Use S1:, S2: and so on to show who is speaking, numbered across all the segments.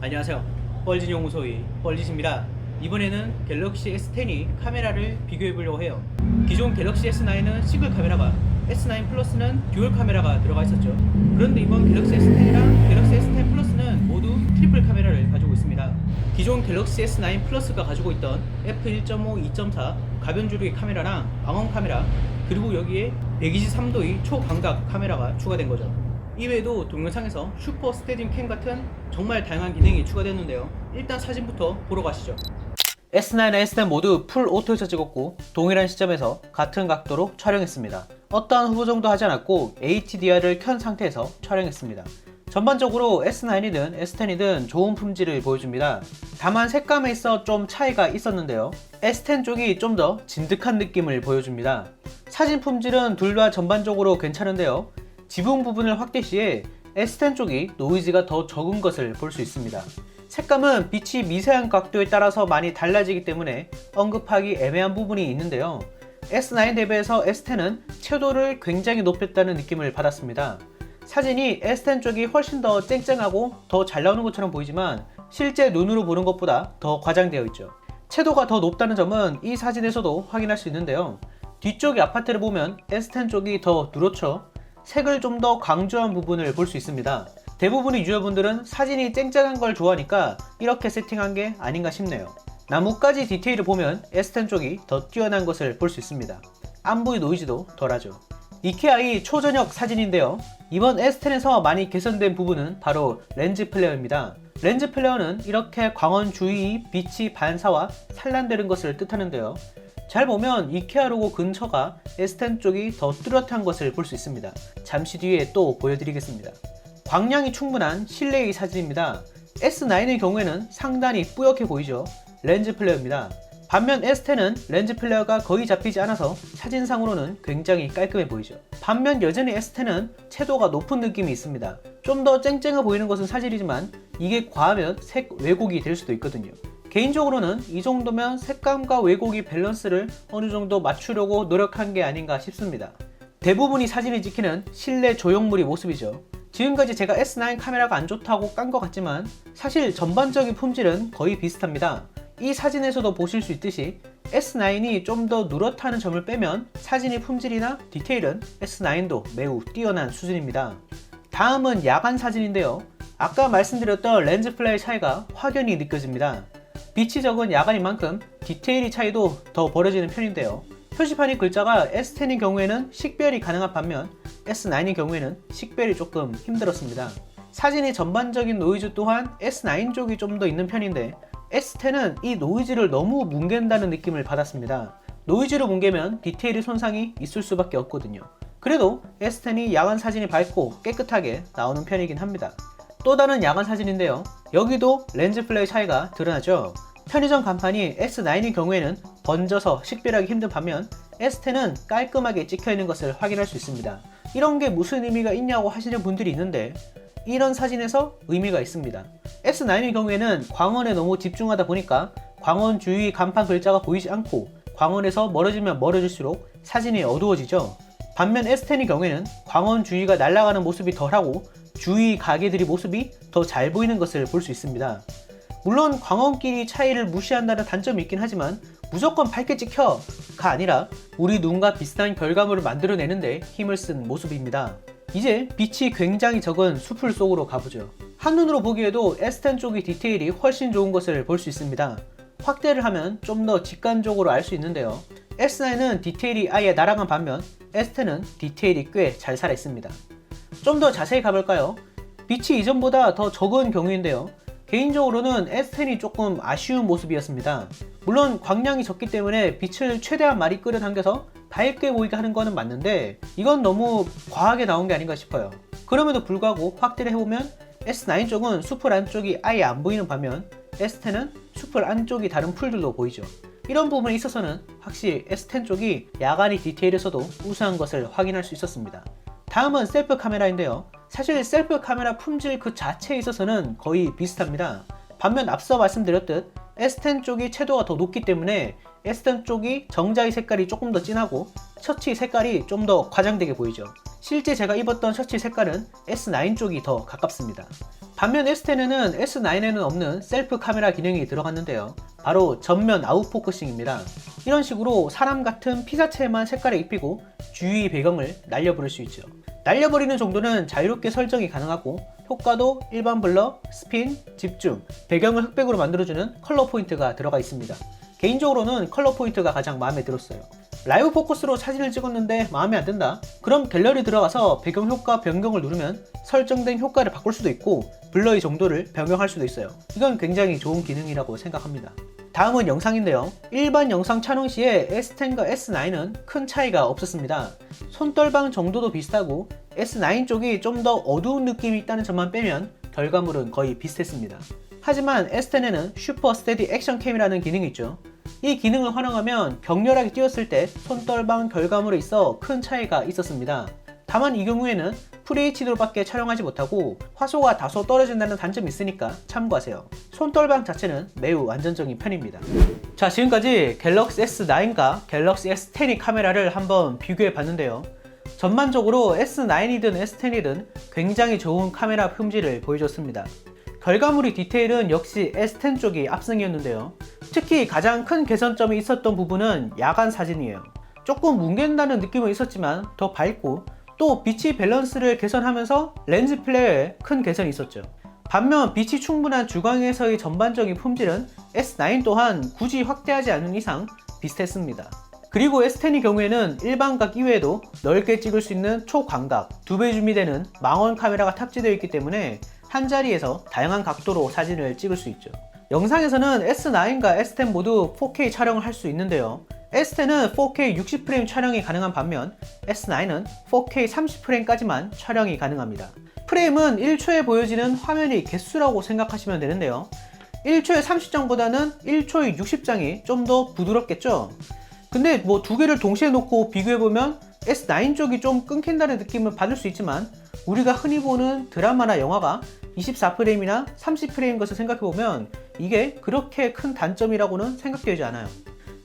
S1: 안녕하세요. 뻘짓 연구소의 뻘짓입니다. 이번에는 갤럭시 S10이 카메라를 비교해 보려고 해요. 기존 갤럭시 S9은 싱글 카메라가, S9 플러스는 듀얼 카메라가 들어가 있었죠. 그런데 이번 갤럭시 S10이랑 갤럭시 S10 플러스는 모두 트리플 카메라를 가지고 있습니다. 기존 갤럭시 S9 플러스가 가지고 있던 f1.5, 2.4 가변주르기 카메라랑 광원 카메라, 그리고 여기에 123도의 초광각 카메라가 추가된 거죠. 이외에도 동영상에서 슈퍼 스테디움 캠 같은 정말 다양한 기능이 추가됐는데요. 일단 사진부터 보러 가시죠. S9과 S10 모두 풀 오토에서 찍었고 동일한 시점에서 같은 각도로 촬영했습니다. 어떠한 후보정도 하지 않았고 HDR을 켠 상태에서 촬영했습니다. 전반적으로 S9이든 S10이든 좋은 품질을 보여줍니다. 다만 색감에 있어 좀 차이가 있었는데요. S10 쪽이 좀 더 진득한 느낌을 보여줍니다. 사진 품질은 둘 다 전반적으로 괜찮은데요. 지붕 부분을 확대 시에 S10 쪽이 노이즈가 더 적은 것을 볼 수 있습니다. 색감은 빛이 미세한 각도에 따라서 많이 달라지기 때문에 언급하기 애매한 부분이 있는데요. S9 대비해서 S10은 채도를 굉장히 높였다는 느낌을 받았습니다. 사진이 S10 쪽이 훨씬 더 쨍쨍하고 더 잘 나오는 것처럼 보이지만 실제 눈으로 보는 것보다 더 과장되어 있죠. 채도가 더 높다는 점은 이 사진에서도 확인할 수 있는데요. 뒤쪽 아파트를 보면 S10 쪽이 더 누렇죠. 색을 좀 더 강조한 부분을 볼 수 있습니다. 대부분의 유저분들은 사진이 쨍쨍한 걸 좋아하니까 이렇게 세팅한 게 아닌가 싶네요. 나뭇가지 디테일을 보면 S10 쪽이 더 뛰어난 것을 볼 수 있습니다. 안부의 노이즈도 덜하죠. 이케아의 초저녁 사진인데요. 이번 S10에서 많이 개선된 부분은 바로 렌즈 플레어입니다. 렌즈 플레어는 이렇게 광원 주위 빛이 반사와 산란되는 것을 뜻하는데요. 잘 보면 이케아 로고 근처가 S10 쪽이 더 뚜렷한 것을 볼 수 있습니다. 잠시 뒤에 또 보여드리겠습니다. 광량이 충분한 실내의 사진입니다. S9의 경우에는 상당히 뿌옇게 보이죠. 렌즈 플레어입니다. 반면 S10은 렌즈 플레어가 거의 잡히지 않아서 사진상으로는 굉장히 깔끔해 보이죠. 반면 여전히 S10은 채도가 높은 느낌이 있습니다. 좀 더 쨍쨍해 보이는 것은 사실이지만 이게 과하면 색 왜곡이 될 수도 있거든요. 개인적으로는 이 정도면 색감과 왜곡의 밸런스를 어느 정도 맞추려고 노력한 게 아닌가 싶습니다. 대부분이 사진이 찍히는 실내 조형물의 모습이죠. 지금까지 제가 S9 카메라가 안 좋다고 깐 것 같지만 사실 전반적인 품질은 거의 비슷합니다. 이 사진에서도 보실 수 있듯이 S9이 좀 더 누렇다는 점을 빼면 사진의 품질이나 디테일은 S9도 매우 뛰어난 수준입니다. 다음은 야간 사진인데요. 아까 말씀드렸던 렌즈 플레이 차이가 확연히 느껴집니다. 빛이 적은 야간인 만큼 디테일의 차이도 더 벌어지는 편인데요. 표지판의 글자가 S10의 경우에는 식별이 가능한 반면 S9의 경우에는 식별이 조금 힘들었습니다. 사진의 전반적인 노이즈 또한 S9 쪽이 좀 더 있는 편인데 S10은 이 노이즈를 너무 뭉갠다는 느낌을 받았습니다. 노이즈를 뭉개면 디테일의 손상이 있을 수밖에 없거든요. 그래도 S10이 야간 사진이 밝고 깨끗하게 나오는 편이긴 합니다. 또 다른 야간 사진인데요. 여기도 렌즈 플레이 차이가 드러나죠. 편의점 간판이 S9의 경우에는 번져서 식별하기 힘든 반면 S10은 깔끔하게 찍혀있는 것을 확인할 수 있습니다. 이런 게 무슨 의미가 있냐고 하시는 분들이 있는데 이런 사진에서 의미가 있습니다. S9의 경우에는 광원에 너무 집중하다 보니까 광원 주위 간판 글자가 보이지 않고 광원에서 멀어지면 멀어질수록 사진이 어두워지죠. 반면 S10의 경우에는 광원 주위가 날아가는 모습이 덜하고 주위 가게들의 모습이 더 잘 보이는 것을 볼 수 있습니다. 물론 광원끼리 차이를 무시한다는 단점이 있긴 하지만 무조건 밝게 찍혀가 아니라 우리 눈과 비슷한 결과물을 만들어내는데 힘을 쓴 모습입니다. 이제 빛이 굉장히 적은 숲을 속으로 가보죠. 한눈으로 보기에도 S10 쪽의 디테일이 훨씬 좋은 것을 볼 수 있습니다. 확대를 하면 좀 더 직관적으로 알 수 있는데요. S9은 디테일이 아예 날아간 반면 S10은 디테일이 꽤 잘 살아있습니다. 좀 더 자세히 가볼까요? 빛이 이전보다 더 적은 경우인데요. 개인적으로는 S10이 조금 아쉬운 모습이었습니다. 물론 광량이 적기 때문에 빛을 최대한 많이 끌어당겨서 밝게 보이게 하는 거는 맞는데 이건 너무 과하게 나온 게 아닌가 싶어요. 그럼에도 불구하고 확대를 해보면 S9 쪽은 숲을 안쪽이 아예 안 보이는 반면 S10은 숲을 안쪽이 다른 풀들도 보이죠. 이런 부분에 있어서는 확실히 S10 쪽이 야간의 디테일에서도 우수한 것을 확인할 수 있었습니다. 다음은 셀프 카메라인데요. 사실 셀프 카메라 품질 그 자체에 있어서는 거의 비슷합니다. 반면 앞서 말씀드렸듯 S10 쪽이 채도가 더 높기 때문에 S10 쪽이 정자의 색깔이 조금 더 진하고 셔츠 색깔이 좀 더 과장되게 보이죠. 실제 제가 입었던 셔츠 색깔은 S9 쪽이 더 가깝습니다. 반면 S10에는 S9에는 없는 셀프 카메라 기능이 들어갔는데요. 바로 전면 아웃포커싱입니다. 이런 식으로 사람 같은 피사체에만 색깔을 입히고 주위 배경을 날려버릴 수 있죠. 날려버리는 정도는 자유롭게 설정이 가능하고 효과도 일반 블러, 스핀, 집중, 배경을 흑백으로 만들어주는 컬러 포인트가 들어가 있습니다. 개인적으로는 컬러 포인트가 가장 마음에 들었어요. 라이브 포커스로 사진을 찍었는데 마음에 안 든다? 그럼 갤러리 들어가서 배경 효과 변경을 누르면 설정된 효과를 바꿀 수도 있고 블러의 정도를 변경할 수도 있어요. 이건 굉장히 좋은 기능이라고 생각합니다. 다음은 영상인데요. 일반 영상 촬영 시에 S10과 S9은 큰 차이가 없었습니다. 손떨방 정도도 비슷하고 S9 쪽이 좀 더 어두운 느낌이 있다는 점만 빼면 결과물은 거의 비슷했습니다. 하지만 S10에는 슈퍼 스테디 액션 캠이라는 기능이 있죠. 이 기능을 활용하면 격렬하게 띄웠을 때 손떨방 결과물에 있어 큰 차이가 있었습니다. 다만 이 경우에는 FHD로 밖에 촬영하지 못하고 화소가 다소 떨어진다는 단점이 있으니까 참고하세요. 손떨방 자체는 매우 안정적인 편입니다. 자, 지금까지 갤럭시 S9과 갤럭시 S10의 카메라를 한번 비교해 봤는데요. 전반적으로 S9이든 S10이든 굉장히 좋은 카메라 품질을 보여줬습니다. 결과물의 디테일은 역시 S10 쪽이 압승이었는데요. 특히 가장 큰 개선점이 있었던 부분은 야간 사진이에요. 조금 뭉갠다는 느낌은 있었지만 더 밝고 또 빛의 밸런스를 개선하면서 렌즈 플레어에 큰 개선이 있었죠. 반면 빛이 충분한 주광에서의 전반적인 품질은 S9 또한 굳이 확대하지 않는 이상 비슷했습니다. 그리고 S10의 경우에는 일반각 이외에도 넓게 찍을 수 있는 초광각, 2배 줌이 되는 망원 카메라가 탑재되어 있기 때문에 한 자리에서 다양한 각도로 사진을 찍을 수 있죠. 영상에서는 S9과 S10 모두 4K 촬영을 할 수 있는데요. S10은 4K 60프레임 촬영이 가능한 반면 S9은 4K 30프레임까지만 촬영이 가능합니다. 프레임은 1초에 보여지는 화면의 개수라고 생각하시면 되는데요. 1초에 30장보다는 1초에 60장이 좀 더 부드럽겠죠? 근데 뭐 두 개를 동시에 놓고 비교해보면 S9 쪽이 좀 끊긴다는 느낌을 받을 수 있지만 우리가 흔히 보는 드라마나 영화가 24프레임이나 30프레임인 것을 생각해보면 이게 그렇게 큰 단점이라고는 생각되지 않아요.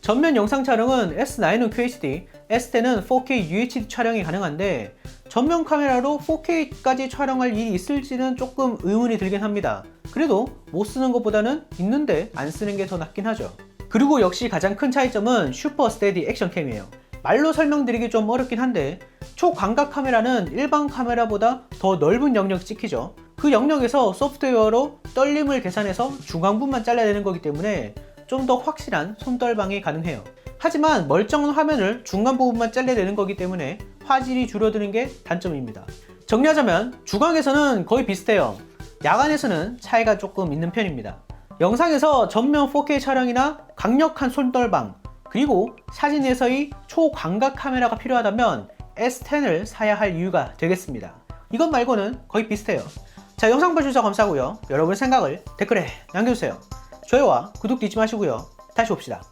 S1: 전면 영상 촬영은 S9은 QHD, S10은 4K UHD 촬영이 가능한데 전면 카메라로 4K까지 촬영할 일이 있을지는 조금 의문이 들긴 합니다. 그래도 못 쓰는 것보다는 있는데 안 쓰는 게 더 낫긴 하죠. 그리고 역시 가장 큰 차이점은 슈퍼 스테디 액션캠이에요. 말로 설명드리기 좀 어렵긴 한데 초광각 카메라는 일반 카메라보다 더 넓은 영역이 찍히죠. 그 영역에서 소프트웨어로 떨림을 계산해서 중앙부만 잘라내는 거기 때문에 좀 더 확실한 손떨방이 가능해요. 하지만 멀쩡한 화면을 중간 부분만 잘라내는 거기 때문에 화질이 줄어드는 게 단점입니다. 정리하자면 주광에서는 거의 비슷해요. 야간에서는 차이가 조금 있는 편입니다. 영상에서 전면 4K 촬영이나 강력한 손떨방, 그리고 사진에서의 초광각 카메라가 필요하다면 S10을 사야 할 이유가 되겠습니다. 이것 말고는 거의 비슷해요. 자, 영상 봐주셔서 감사하고요. 여러분의 생각을 댓글에 남겨주세요. 좋아요와 구독도 잊지 마시고요. 다시 봅시다.